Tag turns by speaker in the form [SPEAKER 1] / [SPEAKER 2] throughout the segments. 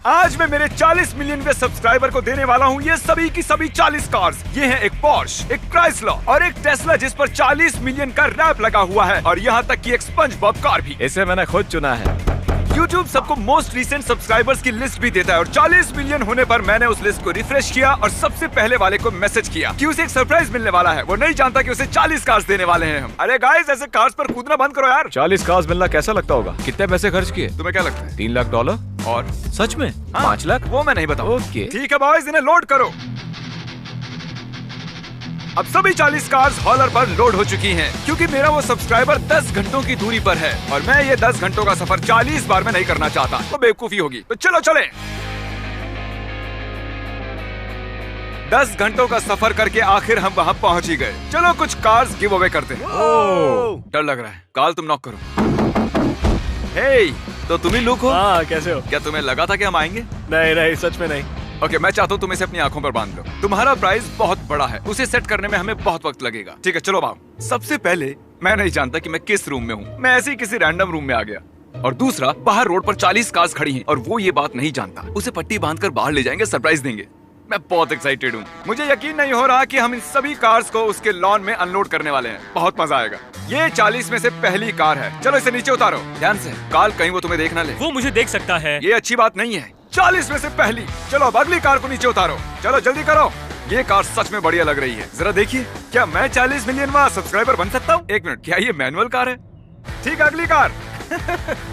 [SPEAKER 1] आज मैं मेरे 40 मिलियन के सब्सक्राइबर को देने वाला हूँ ये सभी की सभी 40 कार्स। ये हैं एक पोर्श, एक क्राइसलर और एक टेस्ला जिस पर 40 मिलियन का रैप लगा हुआ है और यहाँ तक कि एक स्पंज बॉब कार भी। इसे मैंने खुद चुना है। YouTube सबको मोस्ट रिसेंट सब्सक्राइबर्स की लिस्ट भी देता है और 40 मिलियन होने पर मैंने उस लिस्ट को रिफ्रेश किया और सबसे पहले वाले को मैसेज किया कि उसे एक सरप्राइज मिलने वाला है। वो नहीं जानता कि उसे 40 कार्स देने वाले हैं हम। अरे गाइस, ऐसे कार्स पर कूदना बंद करो यार। 40 कार्स मिलना कैसा लगता होगा? कितने पैसे खर्च किए? तुम्हें क्या लगता है? $3 लाख और सच में 5 लाख? वो मैं नहीं बताऊँ। ओके ठीक है बॉयज, इन्हें लोड करो। अब सभी 40 कार्स हॉलर पर लोड हो चुकी हैं, क्योंकि मेरा वो सब्सक्राइबर 10 घंटों की दूरी पर है और मैं ये 10 घंटों का सफर 40 बार में नहीं करना चाहता, तो बेवकूफी होगी। तो चलो चले। 10 घंटों का सफर करके आखिर हम वहाँ पहुँच ही गए। चलो कुछ कार्स गिव अवे करते हैं। डर लग रहा है। काल तुम नॉक करो। हे, तो तुम ही लुक हो?
[SPEAKER 2] हाँ, कैसे हो?
[SPEAKER 1] क्या तुम्हें लगा था कि हम आएंगे?
[SPEAKER 2] नहीं, सच में नहीं।
[SPEAKER 1] ओके, मैं चाहता हूँ तुम इसे अपनी आंखों पर बांध लो। तुम्हारा प्राइस बहुत बड़ा है, उसे सेट करने में हमें बहुत वक्त लगेगा। ठीक है, चलो भाव। सबसे पहले मैं नहीं जानता कि मैं किस रूम में हूँ, मैं ऐसे ही किसी रैंडम रूम में आ गया। और दूसरा, बाहर रोड पर 40 कार्स खड़ी हैं और वो ये बात नहीं जानता। उसे पट्टी बांधकर बाहर ले जाएंगे, सरप्राइज देंगे। मैं बहुत एक्साइटेड हूँ। मुझे यकीन नहीं हो रहा कि हम इन सभी कार्स को उसके लॉन में अनलोड करने वाले हैं। बहुत मजा आएगा। ये 40 में से पहली कार है। चलो इसे नीचे उतारो ध्यान से। काल कहीं वो तुम्हें देख ना ले।
[SPEAKER 2] वो मुझे देख सकता है।
[SPEAKER 1] ये अच्छी बात नहीं है। 40 में से पहली। चलो अब अगली कार को नीचे उतारो। चलो जल्दी करो। ये कार सच में बढ़िया लग रही है। जरा देखिए, क्या मैं 40 मिलियन सब्सक्राइबर बन सकता हूँ? एक मिनट, क्या ये मैनुअल कार है? ठीक, अगली कार।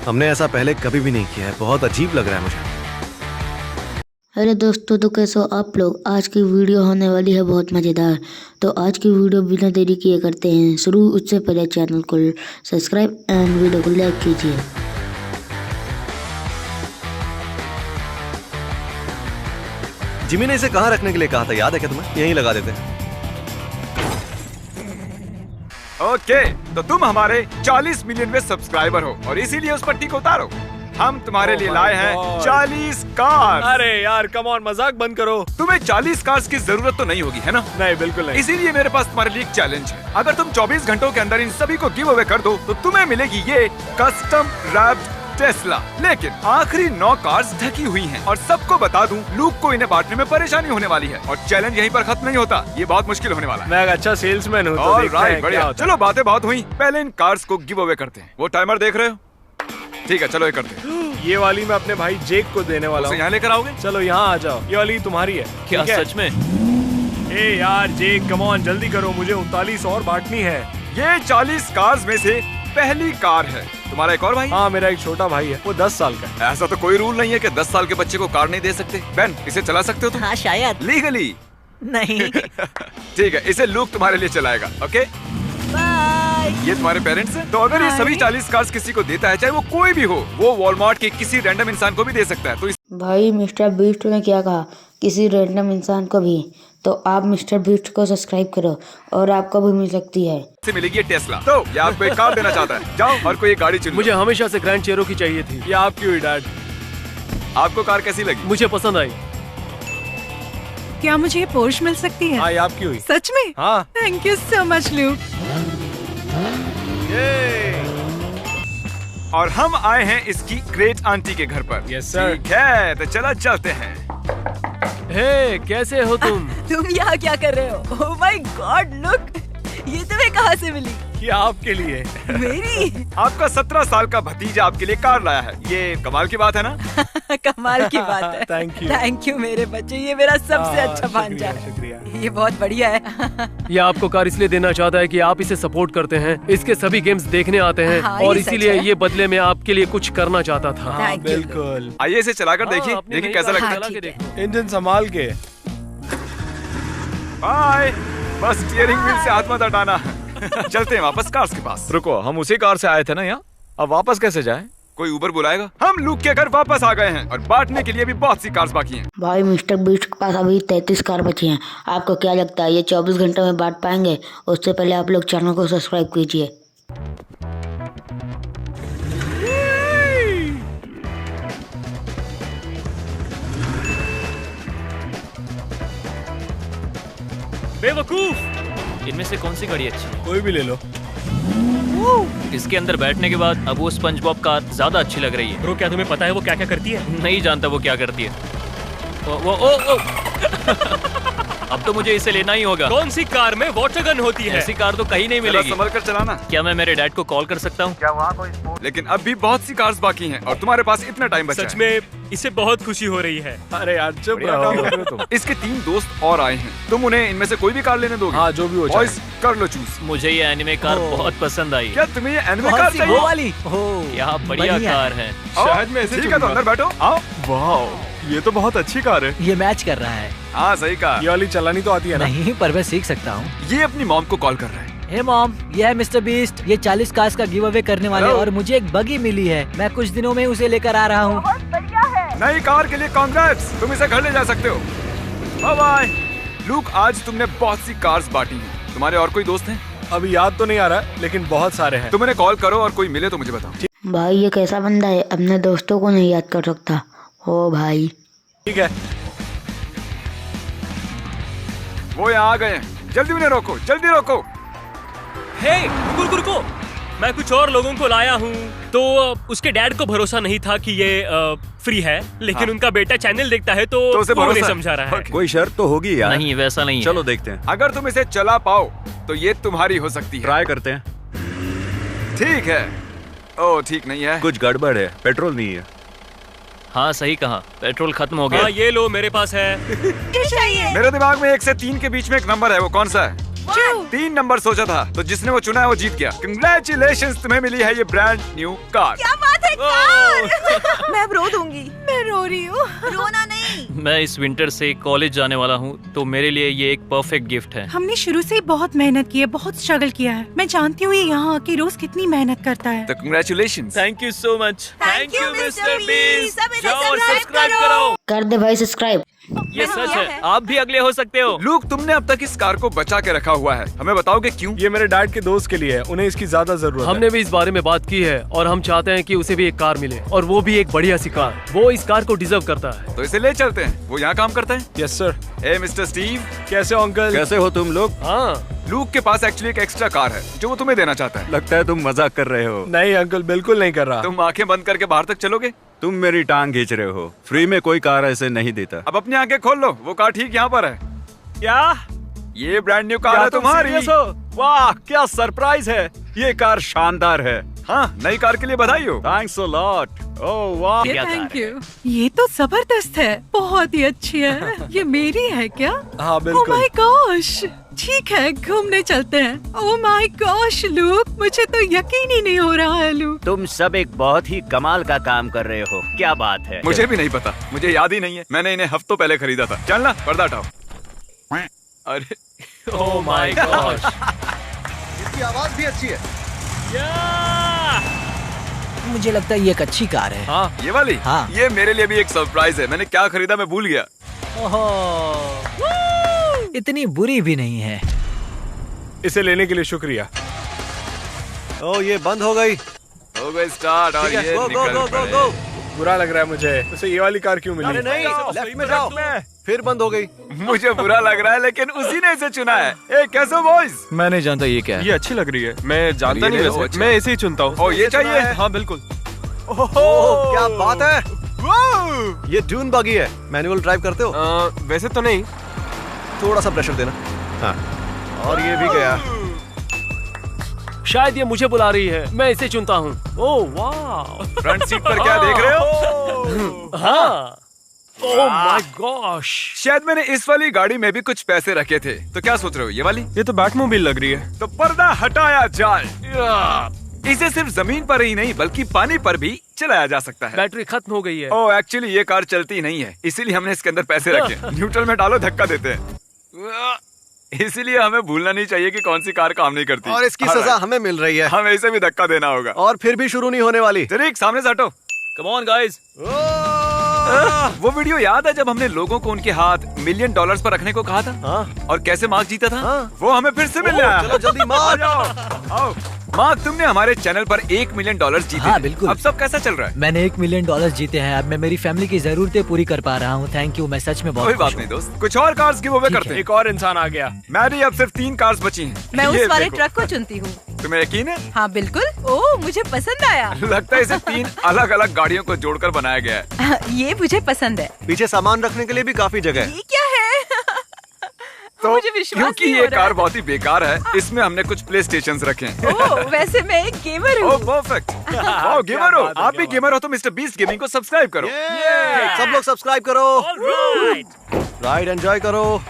[SPEAKER 3] हमने ऐसा पहले कभी भी नहीं किया है। बहुत अजीब लग रहा है मुझे।
[SPEAKER 4] हेलो दोस्तों, तो कैसे हो आप लोग? आज की वीडियो होने वाली है बहुत मज़ेदार। तो आज की वीडियो बिना देरी किए करते हैं शुरू। उससे पहले चैनल को सब्सक्राइब एंड वीडियो को लाइक कीजिए।
[SPEAKER 3] जिमी ने इसे कहाँ रखने के लिए कहा था, याद है क्या तुम्हें? यहीं लगा देते हैं।
[SPEAKER 1] ओके, तो तुम हमारे 40 मिलियन में सब्सक्राइबर हो और इसीलिए उस पट्टी को उतारो। हम तुम्हारे लिए लाए हैं 40 कार्स।
[SPEAKER 2] अरे यार, कम ऑन, मजाक बंद करो।
[SPEAKER 1] तुम्हें 40 कार्स की जरूरत तो नहीं होगी, है ना?
[SPEAKER 2] नहीं, बिल्कुल नहीं।
[SPEAKER 1] इसीलिए मेरे पास तुम्हारे लिए एक चैलेंज है। अगर तुम 24 घंटों के अंदर इन सभी को गिव अवे कर दो तो तुम्हें मिलेगी ये कस्टम रैप्ड टेस्ला। लेकिन आखिरी 9 कार्स ढकी हुई हैं और सबको बता दूं, लूक को इन्हें बांटने में परेशानी होने वाली है और चैलेंज यहीं पर खत्म नहीं होता। ये बहुत मुश्किल होने वाला है।
[SPEAKER 2] मैं एक अच्छा सेल्समैन हूँ, तो देखते हैं क्या होता है।
[SPEAKER 1] चलो बातें बहुत हुई, पहले इन कार्स को गिव अवे करते हैं। वो टाइमर देख रहे हो? ठीक है, चलो ये करते हैं।
[SPEAKER 2] ये वाली मैं अपने भाई जेक को देने वाला हूँ।
[SPEAKER 1] यहाँ लेकर आओगे?
[SPEAKER 2] चलो यहाँ आ जाओ। ये वाली तुम्हारी है।
[SPEAKER 5] क्या सच में?
[SPEAKER 2] ए यार जेक, कम ऑन, जल्दी करो, मुझे 39 और बांटनी है।
[SPEAKER 1] ये 40 कार्स में से पहली कार है। तुम्हारा एक और भाई?
[SPEAKER 2] हाँ, मेरा एक छोटा भाई है, वो 10 साल का है।
[SPEAKER 1] ऐसा तो कोई रूल नहीं है कि 10 साल के बच्चे को कार नहीं दे सकते। बेन, इसे चला सकते हो तुम?
[SPEAKER 5] हाँ शायद।
[SPEAKER 1] लीगली
[SPEAKER 5] नहीं।
[SPEAKER 1] ठीक है, इसे लूक तुम्हारे लिए चलाएगा। Okay
[SPEAKER 5] bye.
[SPEAKER 1] ये तुम्हारे पेरेंट्स हैं? तो अगर ये सभी 40 कार्स किसी को देता है, चाहे वो कोई भी हो, वो वॉलमार्ट के किसी रैंडम इंसान को भी दे सकता है। तो
[SPEAKER 4] भाई मिस्टर बीस्ट ने क्या कहा? किसी रैंडम इंसान को भी। तो आप मिस्टर बीस्ट को सब्सक्राइब करो और आपको भी मिल सकती है।
[SPEAKER 1] से मिलेगी ये टेस्ला। तो ये आपको एक कार देना चाहता है। जाओ और कोई एक गाड़ी चुनो।
[SPEAKER 2] मुझे हमेशा से ग्रैंड चेरो की चाहिए थी। ये आपकी हुई डैड।
[SPEAKER 1] आपको कार कैसी लगी?
[SPEAKER 2] मुझे पसंद आई।
[SPEAKER 6] क्या मुझे ये पोर्श मिल सकती है?
[SPEAKER 2] हाँ, ये आपकी हुई।
[SPEAKER 6] सच में?
[SPEAKER 2] हाँ।
[SPEAKER 6] Thank you so much look.
[SPEAKER 1] और हम आए हैं इसकी ग्रेट आंटी के घर पर।
[SPEAKER 2] Yes sir.
[SPEAKER 1] ठीक है, तो चलो चलते हैं।
[SPEAKER 2] हे, कैसे हो तुम?
[SPEAKER 6] तुम यहाँ क्या कर रहे हो? ओह माय गॉड, लुक, ये तुम्हें कहाँ से मिली?
[SPEAKER 2] ये आपके लिए।
[SPEAKER 6] मेरी?
[SPEAKER 1] आपका 17 साल का भतीजा आपके लिए कार लाया है। ये कमाल की बात है ना?
[SPEAKER 6] कमाल की बात है।
[SPEAKER 2] थैंक यू
[SPEAKER 6] मेरे बच्चे, ये मेरा सबसे अच्छा भांजा है।
[SPEAKER 2] शुक्रिया।
[SPEAKER 6] ये बहुत बढ़िया है।
[SPEAKER 2] ये आपको कार इसलिए देना चाहता है कि आप इसे सपोर्ट करते हैं, इसके सभी गेम्स देखने आते हैं।
[SPEAKER 6] हाँ,
[SPEAKER 2] और
[SPEAKER 6] ये सच
[SPEAKER 2] इसीलिए
[SPEAKER 6] है।
[SPEAKER 2] ये बदले में आपके लिए कुछ करना चाहता था।
[SPEAKER 6] Thank you.
[SPEAKER 2] बिल्कुल।
[SPEAKER 1] आइए इसे चलाकर देखिए। देखिए कैसा लगता है।
[SPEAKER 6] हाँ, ठीक है।
[SPEAKER 2] इंजन संभाल के।
[SPEAKER 1] बाय। बस स्टीयरिंग व्हील से हाथ मत हटाना। चलते हैं वापस कार्स के पास। रुको, हम उसी कार से आए थे ना यहाँ? अब वापस कैसे जाएं? कोई उबर बुलाएगा? हम लूक के घर वापस आ गए हैं और बांटने के लिए भी बहुत सी कार्स बाकी हैं।
[SPEAKER 4] भाई मिस्टर बीस्ट के पास अभी 33 कार बची हैं। आपको क्या लगता है ये 24 घंटे में बांट पाएंगे? उससे पहले आप लोग चैनल को सब्सक्राइब कीजिए।
[SPEAKER 5] बेवकूफ, इनमें से कौन सी गाड़ी अच्छी है?
[SPEAKER 2] कोई भी ले लो।
[SPEAKER 5] इसके अंदर बैठने के बाद अब वो स्पंज बॉब कार ज्यादा अच्छी लग रही है।
[SPEAKER 7] ब्रो क्या तुम्हें पता है वो क्या क्या करती है?
[SPEAKER 5] नहीं जानता वो क्या करती है। ओ अब तो मुझे इसे लेना ही होगा।
[SPEAKER 7] कौन सी कार में वाटर गन होती है?
[SPEAKER 5] ऐसी कार तो कहीं नहीं मिलेगी।
[SPEAKER 1] संभल कर चलाना।
[SPEAKER 5] क्या मैं मेरे डैड को कॉल कर सकता हूँ?
[SPEAKER 1] लेकिन अब भी बहुत सी कार्स बाकी हैं और तुम्हारे पास इतना टाइम बचा
[SPEAKER 7] सच
[SPEAKER 1] है।
[SPEAKER 7] में इसे बहुत खुशी हो रही है।
[SPEAKER 3] अरे यार चुप रहो।
[SPEAKER 1] इसके 3 दोस्त और आए हैं। तुम उन्हें इनमें से कोई भी कार लेने दोगे?
[SPEAKER 3] हाँ, जो भी हो जाए।
[SPEAKER 1] बॉयज कर लो चूज।
[SPEAKER 5] मुझे ये एनिमे कार बहुत पसंद आई।
[SPEAKER 1] क्या तुम्हें ये एनिमे
[SPEAKER 6] कौन
[SPEAKER 1] कार
[SPEAKER 6] सी,
[SPEAKER 1] चाहिए?
[SPEAKER 6] वो वाली?
[SPEAKER 5] क्या बढ़िया कार है।
[SPEAKER 1] शायद में ऐसे ठीक है तो अंदर बैठो। आओ।
[SPEAKER 3] वाह, ये तो बहुत अच्छी कार है।
[SPEAKER 6] ये मैच कर रहा है।
[SPEAKER 1] हाँ सही कहा।
[SPEAKER 3] ये वाली चलानी तो आती है ना?
[SPEAKER 6] नहीं, पर मैं सीख सकता हूँ।
[SPEAKER 1] ये अपनी मॉम को कॉल कर रहा है।
[SPEAKER 6] हे मॉम, ये है मिस्टर बीस्ट। ये 40 कार्स का गिव अवे करने वाले
[SPEAKER 1] Hello?
[SPEAKER 6] और मुझे एक बगी मिली है। मैं कुछ दिनों में उसे लेकर आ रहा हूँ।
[SPEAKER 1] नई कार के लिए कांग्रेट्स। तुम इसे घर ले जा सकते हो। Bye bye. लूक, आज तुमने बहुत सी कार्स बांटी हैं। तुम्हारे और कोई दोस्त हैं?
[SPEAKER 3] अभी याद तो नहीं आ रहा लेकिन बहुत सारे हैं।
[SPEAKER 1] तुम उन्हें कॉल करो और कोई मिले तो मुझे बताओ।
[SPEAKER 4] भाई ये कैसा बंदा है, अपने दोस्तों को नहीं याद कर सकता। ओ भाई
[SPEAKER 3] ठीक है।
[SPEAKER 1] वो यहाँ आ गए हैं। जल्दी उन्हें रोको, जल्दी रोको।
[SPEAKER 7] हे, रुको। मैं कुछ और लोगों को लाया हूँ। तो उसके डैड को भरोसा नहीं था कि ये फ्री है, लेकिन उनका बेटा चैनल देखता है तो
[SPEAKER 1] उसे
[SPEAKER 7] वो
[SPEAKER 1] भरोसा
[SPEAKER 7] नहीं
[SPEAKER 1] है।
[SPEAKER 7] समझा रहा है।
[SPEAKER 1] Okay.
[SPEAKER 3] कोई शर्त तो होगी यार।
[SPEAKER 5] नहीं, वैसा नहीं है।
[SPEAKER 3] चलो देखते हैं।
[SPEAKER 1] अगर तुम इसे चला पाओ तो ये तुम्हारी हो सकती है।
[SPEAKER 3] ट्राई करते हैं।
[SPEAKER 1] ठीक है। ओ ठीक नहीं है।
[SPEAKER 3] कुछ गड़बड़ है, पेट्रोल नहीं है।
[SPEAKER 5] हाँ सही कहा, पेट्रोल खत्म हो गया।
[SPEAKER 7] हाँ ये लो, मेरे पास है।
[SPEAKER 1] मेरे दिमाग में 1 से 3 के बीच में एक नंबर है। वो कौन सा है? 3 नंबर सोचा था, तो जिसने वो चुना है वो जीत गया। कंग्रेचुलेशंस, तुम्हें मिली है ये ब्रांड न्यू कार।
[SPEAKER 8] क्या बात है कार? मैं अब रो दूंगी।
[SPEAKER 6] मैं रो रही हूँ।
[SPEAKER 8] रोना नहीं।
[SPEAKER 5] मैं इस विंटर से कॉलेज जाने वाला हूँ, तो मेरे लिए ये एक परफेक्ट गिफ्ट है।
[SPEAKER 9] हमने शुरू से ही बहुत मेहनत की है, बहुत स्ट्रगल किया है। मैं जानती हूँ ये यहाँ आके रोज कितनी मेहनत करता है।
[SPEAKER 1] तो congratulations.
[SPEAKER 5] Thank you so much.
[SPEAKER 8] Thank you, Mr. Beast। सब इसे
[SPEAKER 5] जाओ और
[SPEAKER 8] subscribe
[SPEAKER 5] सब्सक्राइब
[SPEAKER 8] करो।
[SPEAKER 5] करो।
[SPEAKER 4] कर दे भाई सब्सक्राइब।
[SPEAKER 5] ये सच है, आप भी अगले हो सकते हो।
[SPEAKER 1] लूक, तुमने अब तक इस कार को बचा के रखा हुआ है। हमें बताओगे क्यों?
[SPEAKER 3] ये मेरे डैड के दोस्त के लिए है, उन्हें इसकी ज्यादा जरूरत
[SPEAKER 2] हमने भी इस बारे में बात की है और हम चाहते हैं कि उसे भी एक कार मिले, और वो भी एक बढ़िया सी कार। वो इस कार को डिजर्व करता है।
[SPEAKER 1] तो इसे ले चलते हैं। वो यहाँ काम करता है।
[SPEAKER 3] है। Yes sir.
[SPEAKER 1] ए मिस्टर स्टीव,
[SPEAKER 3] कैसे हो अंकल? कैसे हो तुम लोग?
[SPEAKER 2] हाँ,
[SPEAKER 1] लूक के पास एक्चुअली एक एक्स्ट्रा कार है जो वो तुम्हें देना चाहता है।
[SPEAKER 3] लगता है तुम मजाक कर रहे हो। नहीं अंकल, बिल्कुल नहीं कर रहा।
[SPEAKER 1] तुम आंखें बंद करके बाहर तक चलोगे?
[SPEAKER 3] तुम मेरी टांग खींच रहे हो। फ्री में कोई कार ऐसे नहीं देता।
[SPEAKER 1] अब अपनी आंखें खोल लो, वो कार ठीक यहाँ पर है।
[SPEAKER 3] क्या?
[SPEAKER 1] ये ब्रांड न्यू कार
[SPEAKER 3] क्या
[SPEAKER 1] है
[SPEAKER 3] तुम
[SPEAKER 1] तुम्हारी।
[SPEAKER 3] serious हो? वाह क्या सरप्राइज है। ये कार शानदार है।
[SPEAKER 1] हाँ, नई कार के लिए बधाई हो।
[SPEAKER 3] Thanks a lot. ओह वाह।
[SPEAKER 5] क्या कार
[SPEAKER 9] थैंक
[SPEAKER 5] है?
[SPEAKER 9] यू। ये तो जबरदस्त है, बहुत ही अच्छी है। ये मेरी है क्या?
[SPEAKER 3] हाँ
[SPEAKER 9] ओह
[SPEAKER 3] बिल्कुल।
[SPEAKER 9] My gosh. ठीक है, घूमने चलते हैं। ओह माय गॉश लूक, मुझे तो यकीन ही नहीं हो रहा है लूक।
[SPEAKER 10] तुम सब एक बहुत ही कमाल का काम कर रहे हो। क्या बात है।
[SPEAKER 1] मुझे भी नहीं पता, मुझे याद ही नहीं है। मैंने इन्हें हफ्तों पहले खरीदा था। चलना, पर्दा हटाओ। अरे
[SPEAKER 5] ओह माय गॉश।
[SPEAKER 3] इसकी आवाज भी अच्छी है।
[SPEAKER 6] मुझे लगता है ये एक अच्छी कार है।
[SPEAKER 1] हाँ, ये वाली।
[SPEAKER 6] हाँ।
[SPEAKER 1] ये मेरे लिए भी एक सरप्राइज है। मैंने क्या खरीदा मैं भूल गया।
[SPEAKER 6] ओहो, इतनी बुरी भी नहीं है।
[SPEAKER 3] इसे लेने के लिए शुक्रिया। ओह ये बंद हो गई।
[SPEAKER 1] हो गई स्टार्ट और ये निकल पड़े।
[SPEAKER 3] बुरा लग रहा है मुझे। उसे ये वाली कार क्यों मिली?
[SPEAKER 10] अरे नहीं, लेफ्ट में जाओ। फिर बंद हो गई।
[SPEAKER 1] मुझे बुरा लग रहा है, लेकिन उसी ने इसे चुना है। ए कैसे हो बॉयज?
[SPEAKER 5] मैं नहीं जानता ये क्या है।
[SPEAKER 3] ये अच्छी लग रही है। मैं जानता
[SPEAKER 1] ये
[SPEAKER 3] नहीं
[SPEAKER 1] ले लो,
[SPEAKER 3] वैसे।
[SPEAKER 1] अच्छा।
[SPEAKER 3] मैं ऐसे ही चुनता हूँ।
[SPEAKER 1] ओ ये चाहिए?
[SPEAKER 3] हाँ बिल्कुल।
[SPEAKER 10] ओह क्या बात है। ये ड्यून बगी है। मैनुअल ड्राइव करते हो?
[SPEAKER 3] वैसे तो नहीं।
[SPEAKER 10] थोड़ा सा प्रेशर देना। हाँ, और ये भी गया।
[SPEAKER 2] शायद ये मुझे बुला रही है। मैं इसे चुनता हूँ। ओह वाह।
[SPEAKER 1] फ्रंट सीट पर क्या देख रहे हो?
[SPEAKER 2] हाँ। Oh my gosh.
[SPEAKER 1] शायद मैंने इस वाली गाड़ी में भी कुछ पैसे रखे थे। तो क्या सोच रहे हो, ये वाली?
[SPEAKER 3] ये तो बैटमोबाइल लग रही है।
[SPEAKER 1] तो पर्दा हटाया जाए। इसे सिर्फ जमीन पर ही नहीं बल्कि पानी पर भी चलाया जा सकता है।
[SPEAKER 2] बैटरी खत्म हो गई है।
[SPEAKER 1] ओह एक्चुअली ये कार चलती नहीं है, इसीलिए हमने इसके अंदर पैसे रखे। न्यूट्रल में डालो, धक्का देते हैं। इसीलिए हमें भूलना नहीं चाहिए कि कौन सी कार काम नहीं करती।
[SPEAKER 10] और इसकी सजा हमें मिल रही है।
[SPEAKER 1] हमें इसे भी धक्का देना होगा।
[SPEAKER 10] और फिर भी शुरू नहीं होने वाली।
[SPEAKER 1] तरीक सामने से हटो।
[SPEAKER 5] Come on guys.
[SPEAKER 1] वो वीडियो याद है जब हमने लोगों को उनके हाथ $1 मिलियन पर रखने को कहा था?
[SPEAKER 10] हाँ।
[SPEAKER 1] और कैसे मार्क जीता था?
[SPEAKER 10] हाँ।
[SPEAKER 1] वो हमें फिर से मिलने आया।
[SPEAKER 10] चलो जल्दी मार्क।
[SPEAKER 1] आओ। मार्क, तुमने हमारे चैनल पर $1 मिलियन जीते।
[SPEAKER 6] हाँ, बिल्कुल।
[SPEAKER 1] अब सब कैसा चल रहा है?
[SPEAKER 6] मैंने $1 मिलियन जीते हैं। अब मैं मेरी फैमिली की जरूरतें पूरी कर पा रहा हूँ। थैंक यू, मैं सच में
[SPEAKER 1] कोई
[SPEAKER 6] बहुत
[SPEAKER 1] बात
[SPEAKER 6] खुश
[SPEAKER 1] नहीं
[SPEAKER 6] हूँ।
[SPEAKER 1] दोस्त, कुछ और कार्स गिव अवे
[SPEAKER 6] ठीक
[SPEAKER 1] करते
[SPEAKER 6] है।
[SPEAKER 1] हैं।
[SPEAKER 3] एक और इंसान आ गया।
[SPEAKER 1] मैरी, अब सिर्फ 3 कार्स बची हैं।
[SPEAKER 8] मैं
[SPEAKER 1] ये
[SPEAKER 8] उस वाले
[SPEAKER 1] देखो।
[SPEAKER 8] ट्रक को चुनती हूँ।
[SPEAKER 1] तुम्हें यकीन है?
[SPEAKER 6] हाँ बिल्कुल। ओह मुझे पसंद आया।
[SPEAKER 1] लगता है इसे 3 अलग अलग गाड़ियों को जोड़कर बनाया गया है।
[SPEAKER 6] ये मुझे पसंद है।
[SPEAKER 10] पीछे सामान रखने के लिए भी काफी जगह है।
[SPEAKER 6] ये क्या है?
[SPEAKER 1] तो
[SPEAKER 6] मुझे विश्वास
[SPEAKER 1] क्योंकि
[SPEAKER 6] नहीं
[SPEAKER 1] ये
[SPEAKER 6] हो रहा
[SPEAKER 1] कार
[SPEAKER 6] है।
[SPEAKER 1] बहुत ही बेकार है, इसमें हमने कुछ प्ले स्टेशन रखे हैं।
[SPEAKER 6] ओह वैसे मैं एक गेमर हूँ।
[SPEAKER 1] ओह परफेक्ट। वाओ गेमर हो, आप भी गेमर हो तो मिस्टर बीस्ट गेमिंग को सब्सक्राइब करो।
[SPEAKER 10] सब लोग सब्सक्राइब करो,
[SPEAKER 7] Alright.
[SPEAKER 10] राइड एंजॉय करो।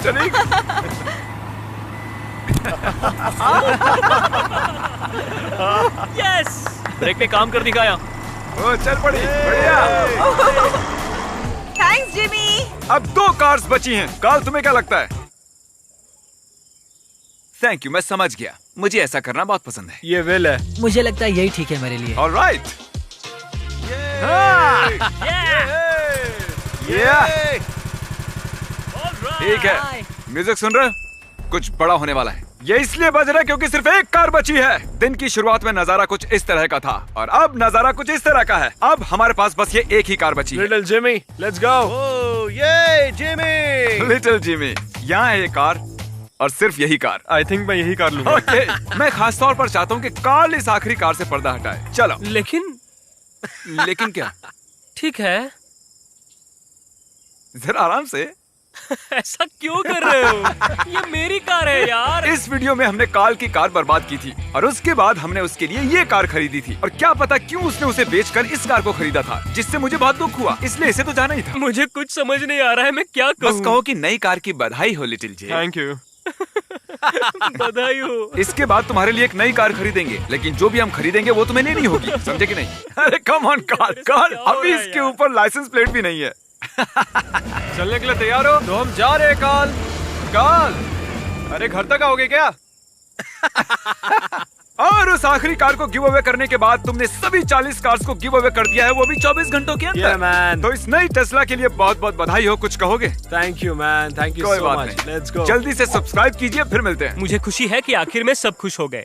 [SPEAKER 1] चलिए।
[SPEAKER 7] Yes.
[SPEAKER 2] ब्रेक ने काम कर दिखाया।
[SPEAKER 1] ओ चल पड़ी, बढ़िया।
[SPEAKER 8] Thanks Jimmy.
[SPEAKER 1] अब 2 कार्स बची हैं। कार्ल तुम्हें क्या लगता है? थैंक यू, मैं समझ गया। मुझे ऐसा करना बहुत पसंद है।
[SPEAKER 2] ये वेल है।
[SPEAKER 6] मुझे लगता है यही ठीक है मेरे लिए।
[SPEAKER 1] ऑलराइट। ठीक है, म्यूजिक सुन रहे हो? कुछ बड़ा होने वाला है। ये इसलिए बज रहा है क्योंकि सिर्फ एक कार बची है। दिन की शुरुआत में नजारा कुछ इस तरह का था और अब नजारा कुछ इस तरह का है। अब हमारे पास बस ये एक ही कार बची है।
[SPEAKER 2] Little Jimmy, let's go.
[SPEAKER 10] Oh ये जिमी।
[SPEAKER 1] लिटिल जिमी, यहाँ है ये कार और सिर्फ यही कार।
[SPEAKER 2] आई थिंक मैं यही कार लूंगा।
[SPEAKER 1] ओके, मैं खास तौर पर चाहता हूँ कि कार्ल इस आखिरी कार से पर्दा हटाए। चलो। लेकिन क्या?
[SPEAKER 7] ठीक है।
[SPEAKER 1] जरा आराम से।
[SPEAKER 7] ऐसा क्यों कर रहे हो? ये मेरी कार है यार।
[SPEAKER 1] इस वीडियो में हमने कार्ल की कार बर्बाद की थी और उसके बाद हमने उसके लिए ये कार खरीदी थी और क्या पता क्यों उसने उसे बेचकर इस कार को खरीदा था, जिससे मुझे बहुत दुख हुआ। इसलिए इसे तो जाना ही था।
[SPEAKER 7] मुझे कुछ समझ नहीं आ रहा है, मैं क्या कहूँ?
[SPEAKER 1] बस कहो कि नई कार की बधाई हो लिटिल जे।
[SPEAKER 2] Thank you.
[SPEAKER 7] बधाई हो।
[SPEAKER 1] इसके बाद तुम्हारे लिए एक नई कार खरीदेंगे, लेकिन जो भी हम खरीदेंगे वो तुम्हें लेनी होगी, समझे कि नहीं? अरे कम ऑन कार्ल, अभी इसके ऊपर लाइसेंस प्लेट भी नहीं है।
[SPEAKER 2] चलने के लिए तैयार हो? तो हम जा रहे हैं कार्ल। अरे घर तक आओगे क्या?
[SPEAKER 1] और उस आखिरी कार को गिव अवे करने के बाद तुमने सभी 40 कार्स को गिव अवे कर दिया है, वो भी 24 घंटों के अंदर।
[SPEAKER 2] Yeah, man.
[SPEAKER 1] तो इस नई टेस्ला के लिए बहुत बहुत बधाई हो। कुछ कहोगे?
[SPEAKER 2] Thank you man, thank you
[SPEAKER 1] कोई
[SPEAKER 2] सो
[SPEAKER 1] बात
[SPEAKER 2] मच।
[SPEAKER 1] नहीं,
[SPEAKER 2] लेट्स गो।
[SPEAKER 1] जल्दी से सब्सक्राइब कीजिए, फिर मिलते हैं।
[SPEAKER 7] मुझे खुशी है कि आखिर में सब खुश हो गए।